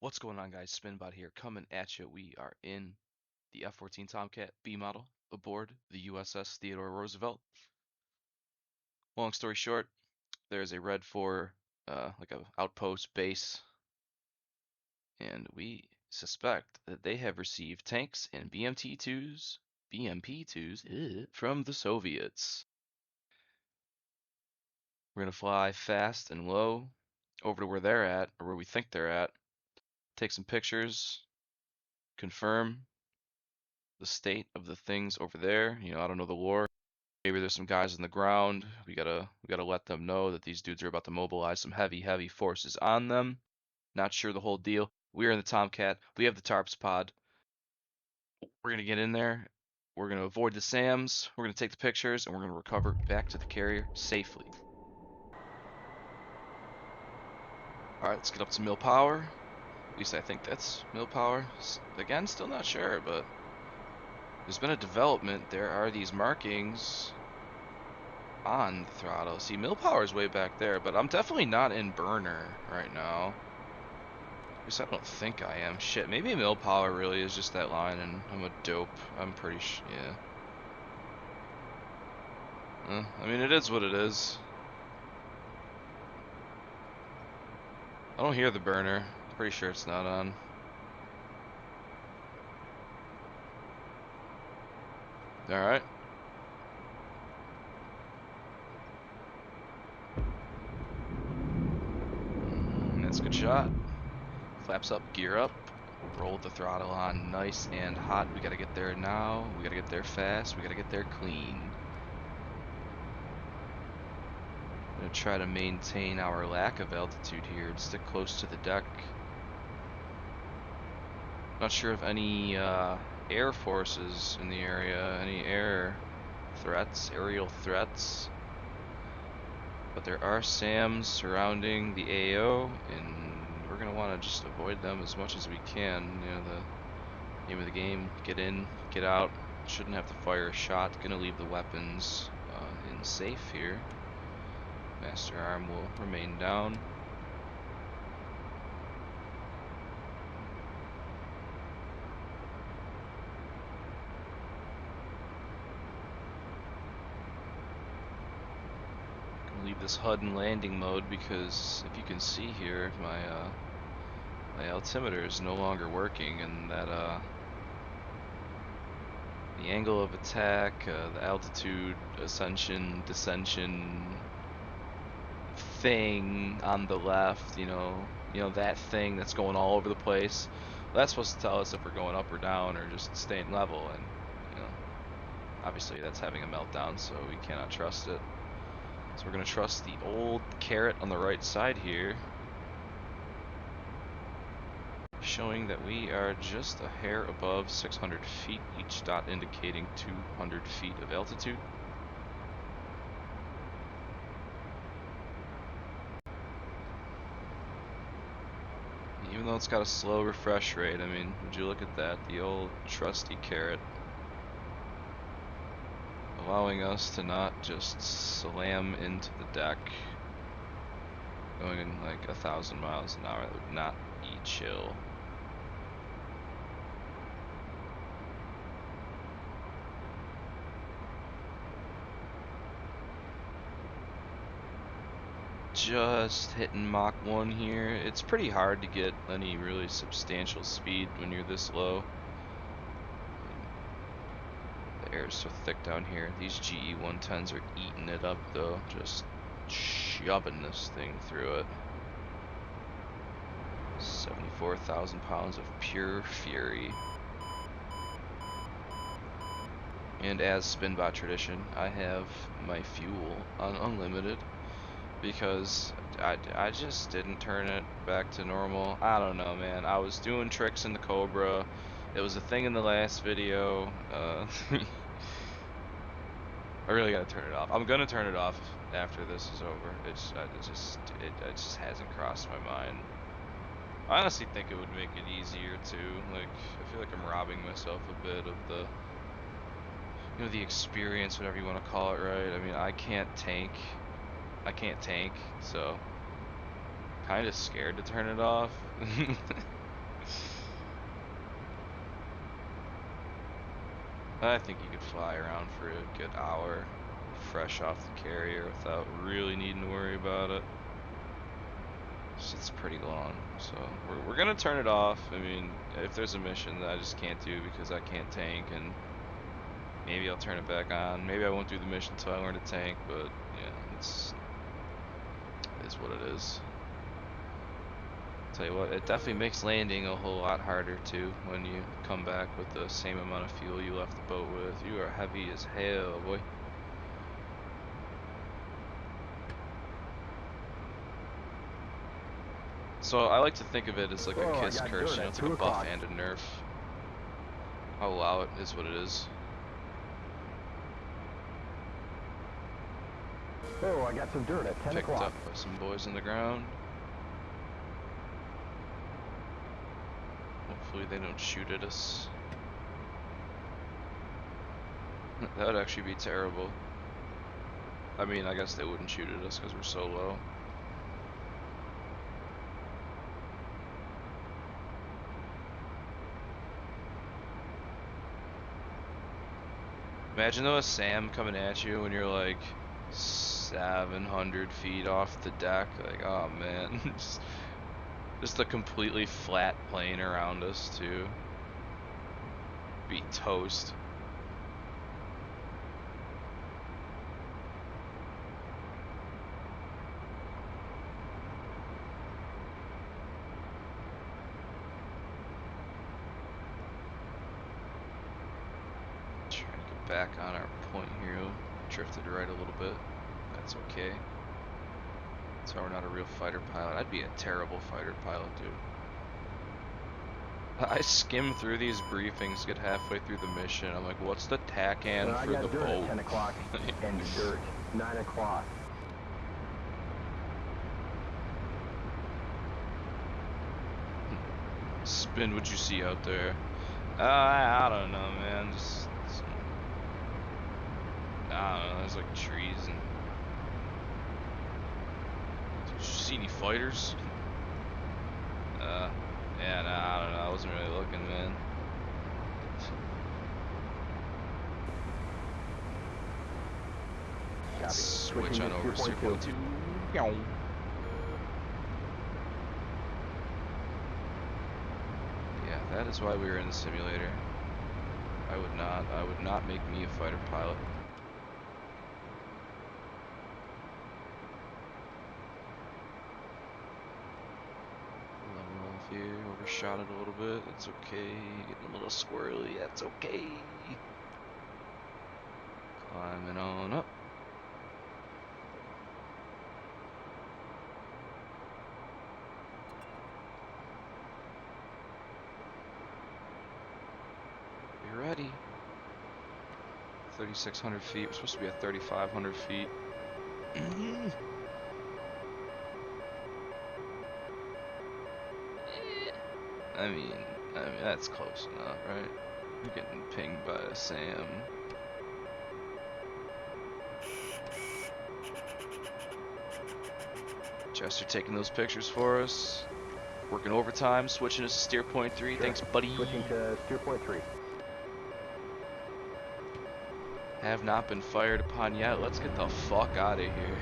What's going on, guys? Spinbot here, coming at you. We are in the F-14 Tomcat B model aboard the USS Theodore Roosevelt. Long story short, there's a REDFOR, like a outpost base, and we suspect that they have received tanks and BMP-2s from the Soviets. We're gonna fly fast and low over to where they're at, or where we think they're at, take some pictures, confirm the state of the things over there. I don't know the lore. Maybe there's some guys on the ground. We gotta let them know that these dudes are about to mobilize some heavy forces on them. Not sure the whole deal. We're in the Tomcat. We have the tarps pod. We're gonna get in there. We're gonna avoid the SAMs. We're gonna take the pictures, and we're gonna recover back to the carrier safely. All right, let's get up to mill power. At least I think that's mill power. Again, still not sure, but there's been a development. There are these markings on the throttle. See, mill power is way back there, but I'm definitely not in burner right now. At least I don't think I am. Shit, maybe mill power really is just that line, and I'm a dope. I'm pretty yeah. I mean, it is what it is. I don't hear the burner. I'm pretty sure it's not on. Alright. That's a good shot. Flaps up, gear up. Roll the throttle on nice and hot. We gotta get there now. We gotta get there fast. We gotta get there clean. I'm gonna try to maintain our lack of altitude here and stick close to the deck. Not sure of any air forces in the area, any air threats, aerial threats. But there are SAMs surrounding the AO, and we're going to want to just avoid them as much as we can. The name of the game, get in, get out. Shouldn't have to fire a shot. Going to leave the weapons in safe here. Master arm will remain down. Leave this HUD in landing mode because if you can see here, my altimeter is no longer working, and that the angle of attack, the altitude, ascension, descension thing on the left, that thing that's going all over the place. That's supposed to tell us if we're going up or down or just staying level, and obviously that's having a meltdown, so we cannot trust it. So we're going to trust the old carrot on the right side here, showing that we are just a hair above 600 feet, each dot indicating 200 feet of altitude. Even though it's got a slow refresh rate, I mean, would you look at that, the old trusty carrot, allowing us to not just slam into the deck, going in like 1,000 miles an hour. That would not be chill. Just hitting Mach 1 here. It's pretty hard to get any really substantial speed when you're this low. The air is so thick down here. These GE 110s are eating it up though, just shoving this thing through it. 74,000 pounds of pure fury. And as Spinbot tradition, I have my fuel on unlimited because I just didn't turn it back to normal. I don't know, man. I was doing tricks in the Cobra. It was a thing in the last video. I really gotta turn it off. I'm gonna turn it off after this is over. It just hasn't crossed my mind. I honestly think it would make it easier too. Like, I feel like I'm robbing myself a bit of the, the experience, whatever you want to call it, right? I mean, I can't tank, so kind of scared to turn it off. I think you could fly around for a good hour, fresh off the carrier without really needing to worry about it. It's pretty long, so we're gonna turn it off. I mean, if there's a mission that I just can't do because I can't tank, and maybe I'll turn it back on. Maybe I won't do the mission until I learn to tank, but yeah, it is what it is. Tell you what, it definitely makes landing a whole lot harder too when you come back with the same amount of fuel you left the boat with. You are heavy as hell, boy. So I like to think of it as like a kiss curse, you know, it's like a buff and a nerf. I'll allow it, is what it is. Oh, I got some dirt at 10 o'clock. Picked up by some boys on the ground. Hopefully they don't shoot at us. That would actually be terrible. I mean, I guess they wouldn't shoot at us because we're so low. Imagine though a SAM coming at you when you're like 700 feet off the deck. Like, oh man. just a completely flat plane around us too. Be toast. Back on our point here, drifted right a little bit. That's okay. So we're not a real fighter pilot. I'd be a terrible fighter pilot, dude. I skim through these briefings, get halfway through the mission. I'm like, what's the TACAN for the boat? At 10 o'clock and dirt 9 o'clock. Spin, what'd you see out there? I don't know, man. Just I don't know, there's like trees and... Did you see any fighters? Yeah, nah, I don't know, I wasn't really looking, man. Switch on over to 0.2. Yeah, that is why we were in the simulator. I would not make me a fighter pilot. Here, overshot it a little bit. That's okay. Getting a little squirrely. That's okay. Climbing on up. Be ready. 3,600 feet. We're supposed to be at 3,500 feet. I mean, that's close enough, right? You're getting pinged by a SAM. Chester taking those pictures for us. Working overtime, switching to steer point 3. Sure. Thanks, buddy. Switching to steer point 3. Have not been fired upon yet. Let's get the fuck out of here.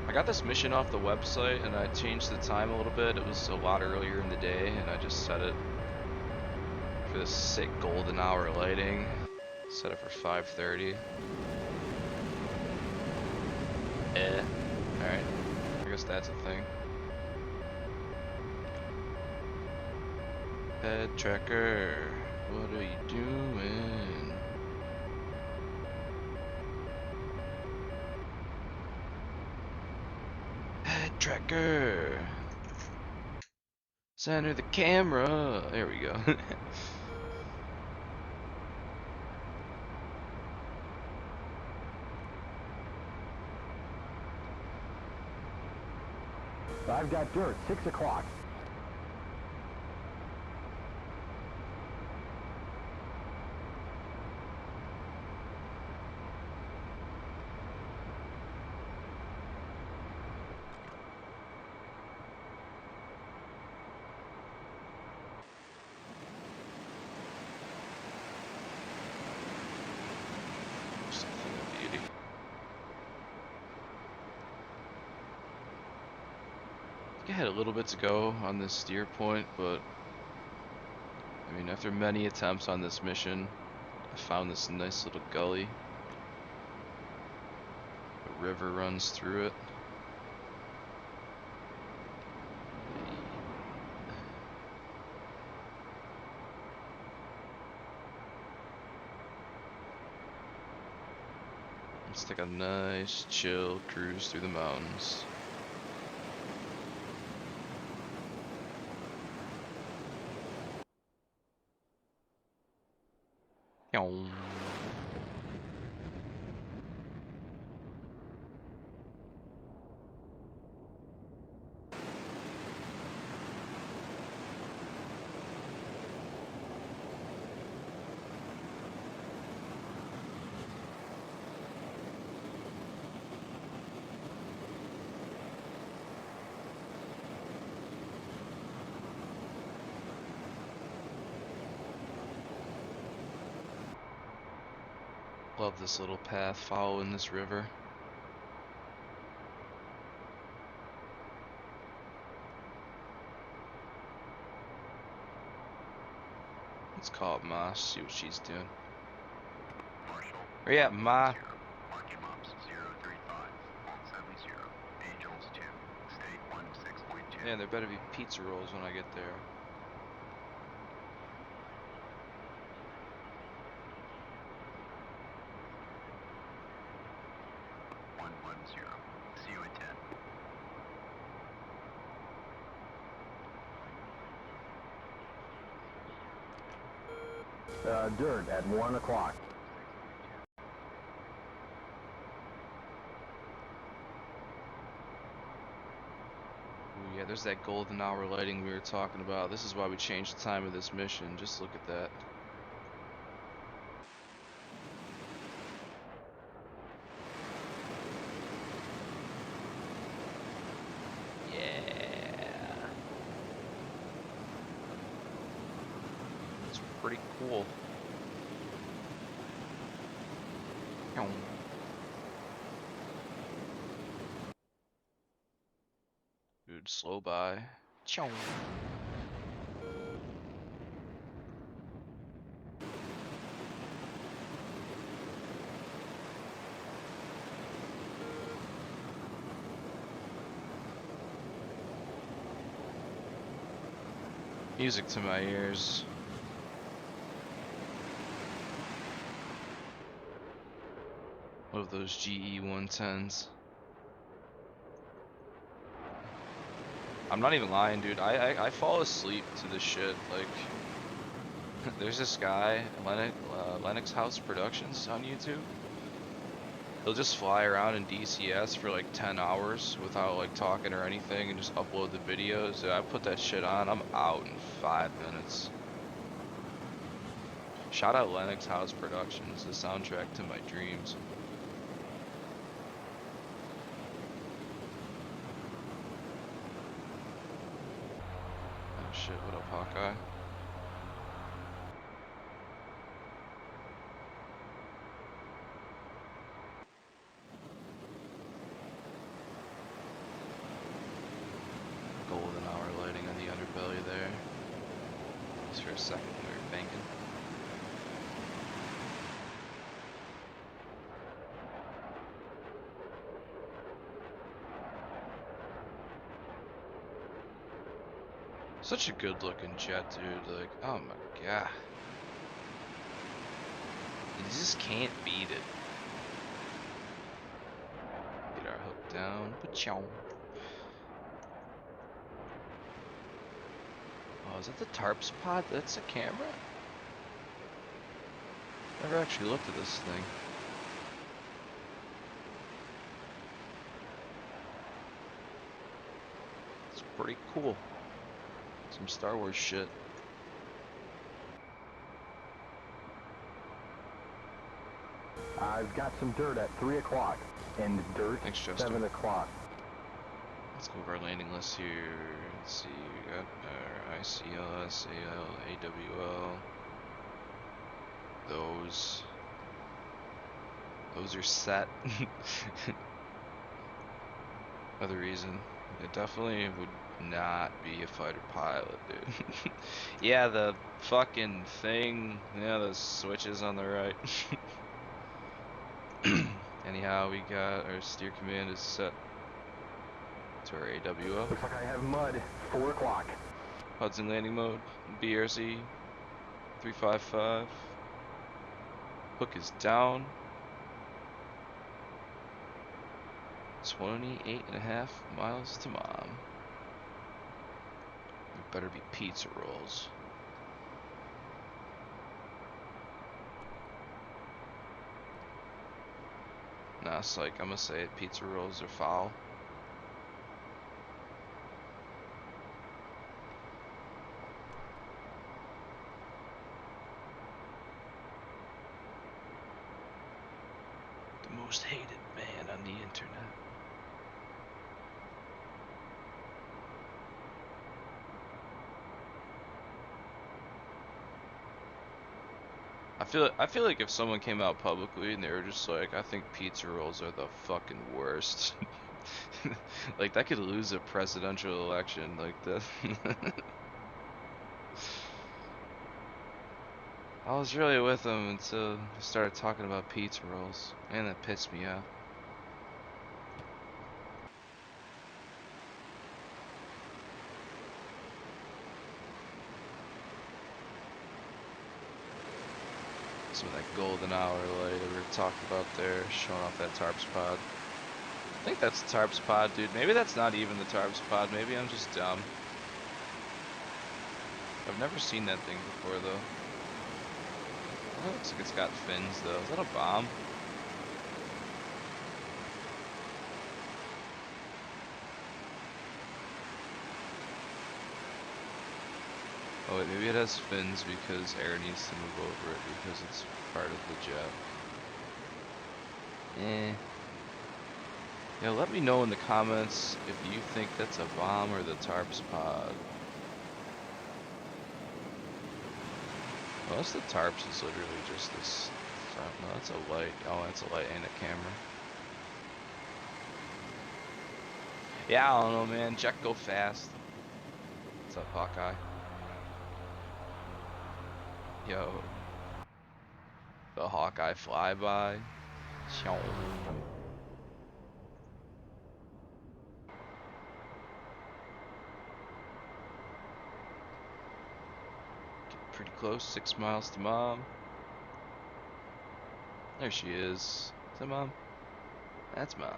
I got this mission off the website and I changed the time a little bit. It was a lot earlier in the day and I just set it for this sick golden hour lighting. Set it for 5:30. Alright. I guess that's a thing. Head tracker, what are you doing? Tracker. Center the camera. There we go. I've got dirt, 6 o'clock. I had a little bit to go on this steer point, but I mean, after many attempts on this mission, I found this nice little gully. A river runs through it. Let's take a nice chill cruise through the mountains. Love this little path following this river. Let's call it Ma, see what she's doing. Marshall. Where you at, Ma? Marking maps 035, Fault 70, Angels 2, State 16.2. Yeah, there better be pizza rolls when I get there. See you at 10. Dirt at 1 o'clock. Ooh, yeah, there's that golden hour lighting we were talking about. This is why we changed the time of this mission. Just look at that. Pretty cool. Dude, slow by. Music to my ears. Of those GE 110s. I'm not even lying, dude. I fall asleep to this shit. Like, there's this guy, Lennox House Productions on YouTube. He'll just fly around in DCS for like 10 hours without like talking or anything and just upload the videos. I put that shit on, I'm out in 5 minutes. Shout out Lennox House Productions, the soundtrack to my dreams. Oh shit, what up, Hawkeye? Golden hour lighting on the underbelly there. Just for a second we were banking. Such a good looking jet, dude. Like, oh my god. You just can't beat it. Get our hook down. Pachow. Oh, is that the tarp spot? That's a camera? Never actually looked at this thing. It's pretty cool. Some Star Wars shit. I've got some dirt at 3 o'clock. And dirt, Thanks, Chester. 7 o'clock. Let's go over our landing list here. Let's see, we got our ICL, SAL, AWL. Those are set. Other reason, it definitely would not be a fighter pilot, dude. Yeah, the fucking thing, yeah, the switches on the right. Anyhow, we got our steer command is set to our AWL. Looks like I have mud. 4 o'clock. Hudson landing mode, BRZ 355. Hook is down. 28.5 miles to mom. It better be pizza rolls. Nah, it's like, I'm gonna say it, pizza rolls are foul. The most hated man on the internet. I feel like if someone came out publicly and they were just like, I think pizza rolls are the fucking worst. Like that could lose a presidential election like that. I was really with them until they started talking about pizza rolls, and that pissed me off. Some of that golden hour light that we were talking about there, showing off that tarps pod. I think that's the tarps pod, dude. Maybe that's not even the tarps pod. Maybe I'm just dumb. I've never seen that thing before, though. It looks like it's got fins, though. Is that a bomb? Oh wait, maybe it has fins because air needs to move over it because it's part of the jet. Eh. Yeah, let me know in the comments if you think that's a bomb or the tarps pod. Well, the tarps is literally just this front. No, that's a light. Oh, that's a light and a camera. Yeah, I don't know, man. Jet go fast. What's up, Hawkeye? Yo. The Hawkeye flyby. Getting pretty close. 6 miles to mom. There she is. Is that mom? That's mom.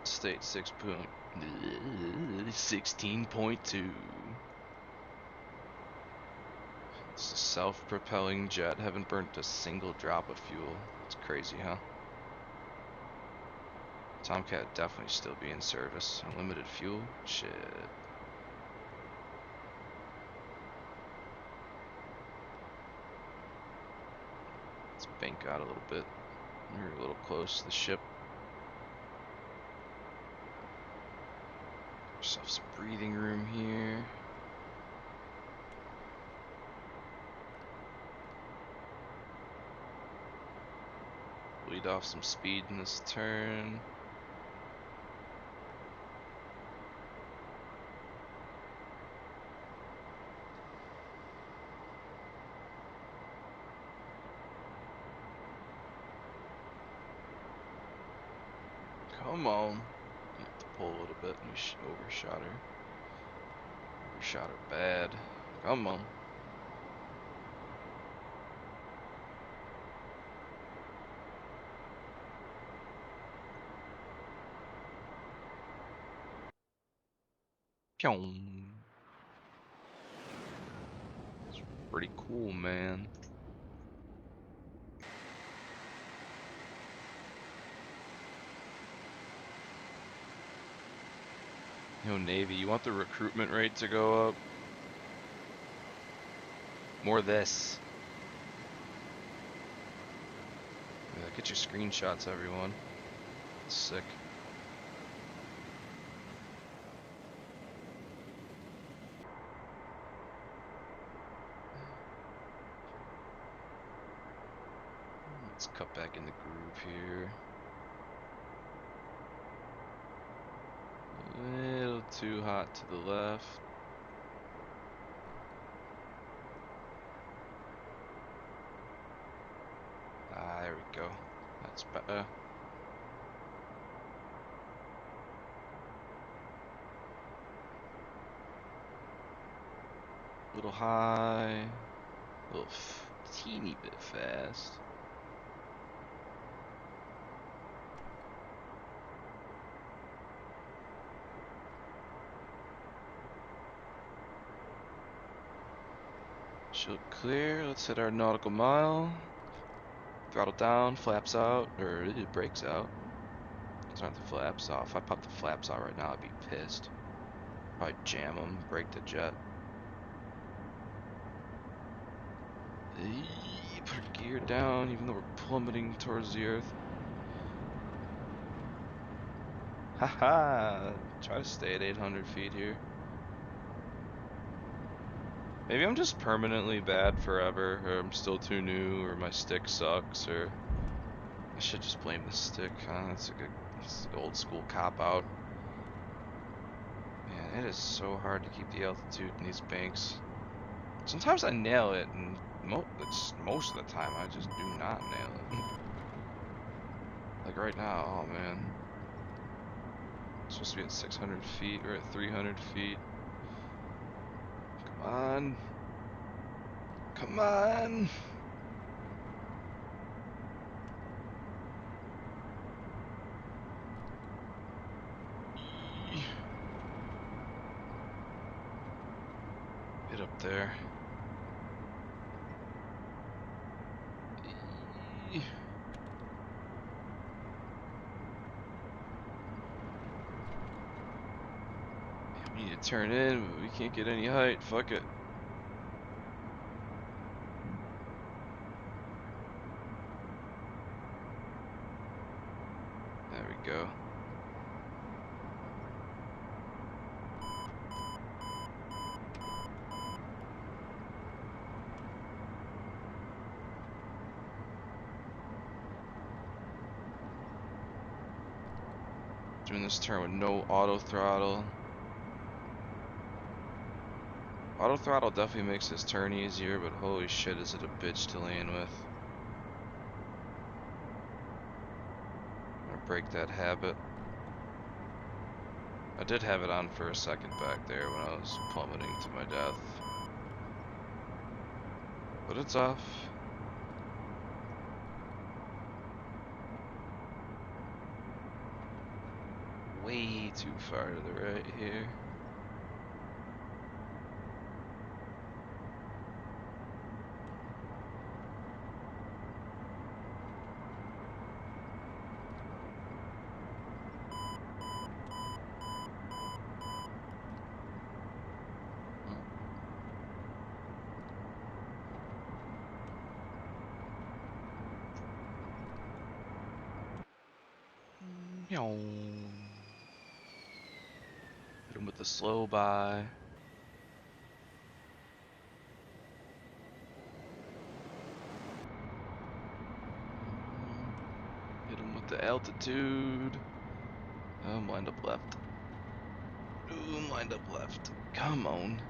State 16.2. It's a self-propelling jet. Haven't burnt a single drop of fuel. It's crazy, huh? Tomcat definitely still be in service. Unlimited fuel? Shit. Let's bank out a little bit. We're a little close to the ship. Yourself some breathing room here. Lead off some speed in this turn. Come on. You have to pull a little bit. You overshot her. Overshot her bad. Come on. Pyong. It's pretty cool, man. Yo, Navy, you want the recruitment rate to go up? More of this. Yeah, get your screenshots, everyone. It's sick. Let's cut back in the groove here. A little too hot to the left. Ah, there we go. That's better. A little high. A little teeny bit fast. Should look clear. Let's hit our nautical mile. Throttle down, flaps out, or it brakes out. Those aren't the flaps off. If I pop the flaps out right now, I'd be pissed. Probably jam them, break the jet. Put our gear down, even though we're plummeting towards the earth. Haha! Try to stay at 800 feet here. Maybe I'm just permanently bad forever, or I'm still too new, or my stick sucks, or I should just blame the stick. That's an old school cop out. Man, it is so hard to keep the altitude in these banks. Sometimes I nail it, and most of the time I just do not nail it. Like right now, oh man. It's supposed to be at 600 feet, or at 300 feet. Come on. Come on. Get up there. We need to turn in, but we can't get any height. Fuck it. There we go. Doing this turn with no auto throttle. Auto throttle definitely makes this turn easier, but holy shit is it a bitch to land with. I'm gonna break that habit. I did have it on for a second back there when I was plummeting to my death. But it's off. Way too far to the right here. Hit him with the slow by. Hit him with the altitude. I'm lined up left. Ooh, I'm lined up left. Come on.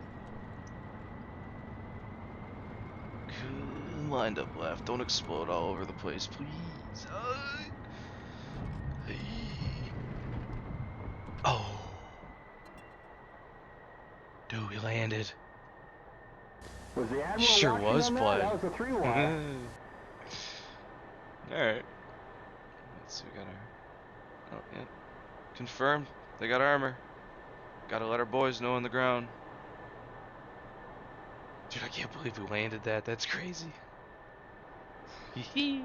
Lined up left. Don't explode all over the place, please. Oh. Dude, we landed. Was the Admiral Sure watching was, on that? bud. That was a 3-wire. Alright. Let's see, we got our... Oh, yeah. Confirmed. They got armor. Gotta let our boys know on the ground. Dude, I can't believe we landed that. That's crazy. Hee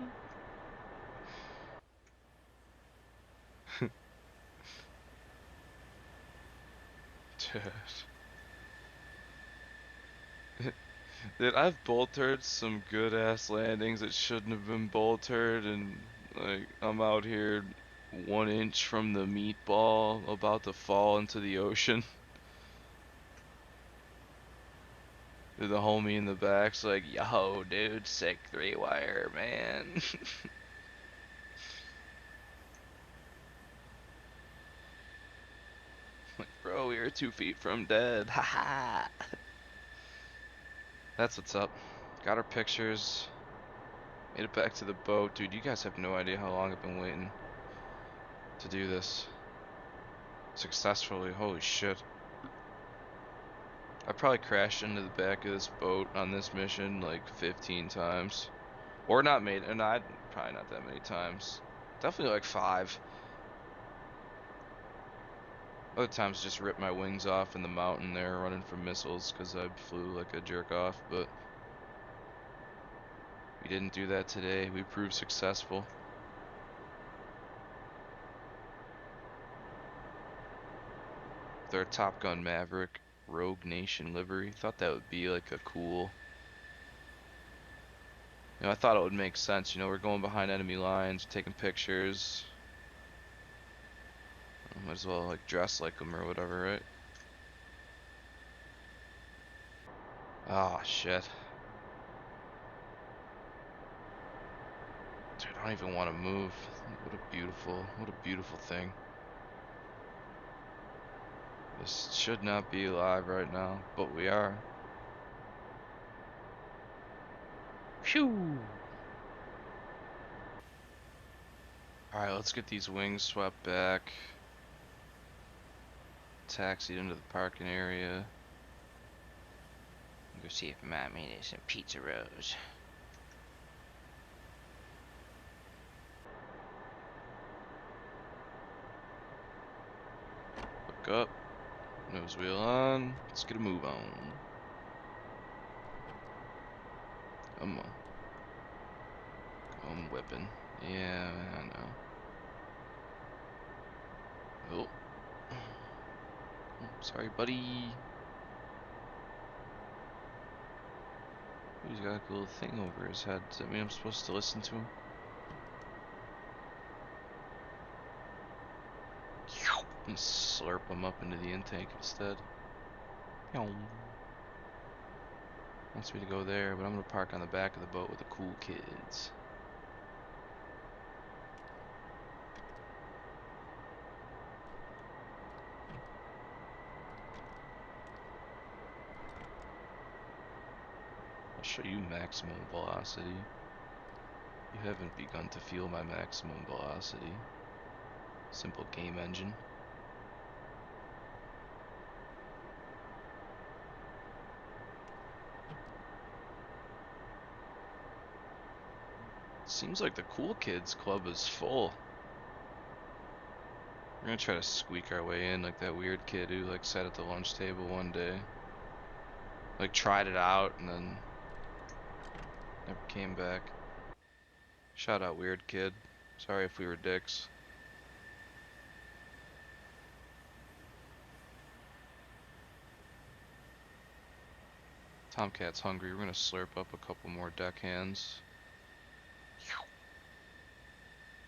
Dude, I've boltered some good ass landings that shouldn't have been boltered, and like I'm out here 1 inch from the meatball about to fall into the ocean. The homie in the back's like, yo, dude, sick 3-wire, man. Like, bro, we were 2 feet from dead. Haha. That's what's up. Got our pictures. Made it back to the boat. Dude, you guys have no idea how long I've been waiting to do this successfully. Holy shit. I probably crashed into the back of this boat on this mission like 15 times. Or not made, and I probably not that many times. Definitely like 5. Other times just ripped my wings off in the mountain there running from missiles because I flew like a jerk off, but we didn't do that today. We proved successful. With our Top Gun Maverick Rogue Nation livery. Thought that would be like a cool... You know, I thought it would make sense. You know, we're going behind enemy lines, taking pictures. Might as well like dress like them or whatever, right? Ah, shit. Dude, I don't even want to move. What a beautiful thing. This should not be live right now, but we are. Phew! Alright, let's get these wings swept back. Taxied into the parking area. Go see if Matt made us some pizza rolls. Look up. Nose wheel on. Let's get a move on. Come on. I'm whipping. Yeah, I know. Oh. Sorry, buddy. He's got like a little thing over his head. Does that mean I'm supposed to listen to him? And slurp him up into the intake instead. Wants me to go there, but I'm gonna park on the back of the boat with the cool kids. I'll show you maximum velocity. You haven't begun to feel my maximum velocity. Simple game engine. Seems like the cool kids club is full. We're gonna try to squeak our way in like that weird kid who like sat at the lunch table one day. Like tried it out and then never came back. Shout out weird kid. Sorry if we were dicks. Tomcat's hungry. We're gonna slurp up a couple more deckhands.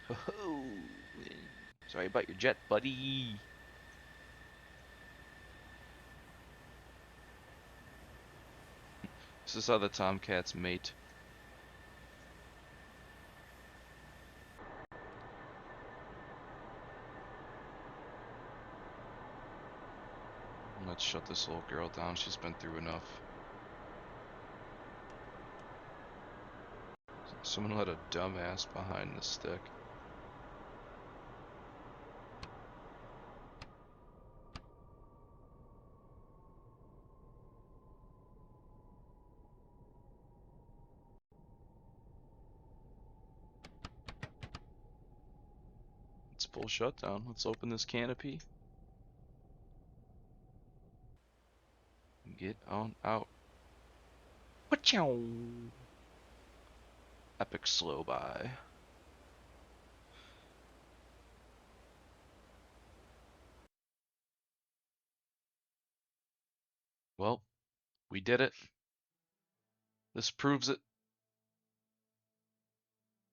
Ho-ho! Sorry about your jet, buddy. This is how the Tomcats mate. Let's shut this little girl down. She's been through enough. Someone let a dumbass behind the stick. It's full shutdown. Let's open this canopy. Get on out. Wachow. Epic slow by. Well, we did it. This proves it.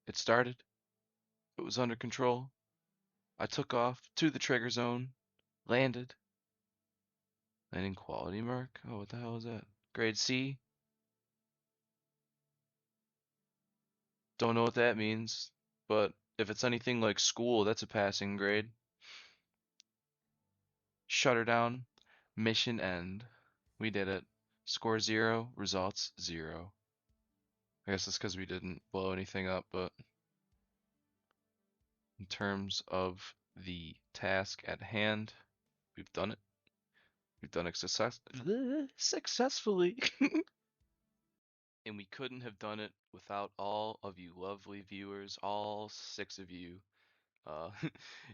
It started. It was under control. I took off to the trigger zone. Landed. Landing quality mark? Oh, what the hell is that? Grade C? Don't know what that means, but if it's anything like school, that's a passing grade. Shutter down. Mission end. We did it. Score 0, results 0. I guess it's because we didn't blow anything up, but in terms of the task at hand, we've done it. We've done it successfully. And we couldn't have done it without all of you lovely viewers, all 6 of you. Uh,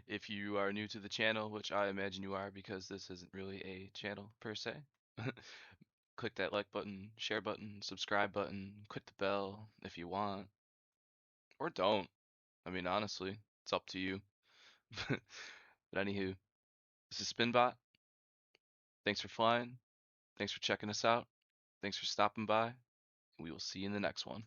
if you are new to the channel, which I imagine you are because this isn't really a channel per se, click that like button, share button, subscribe button, click the bell if you want, or don't. I mean, honestly, it's up to you. But anywho, this is Spinbot. Thanks for flying. Thanks for checking us out. Thanks for stopping by. We will see you in the next one.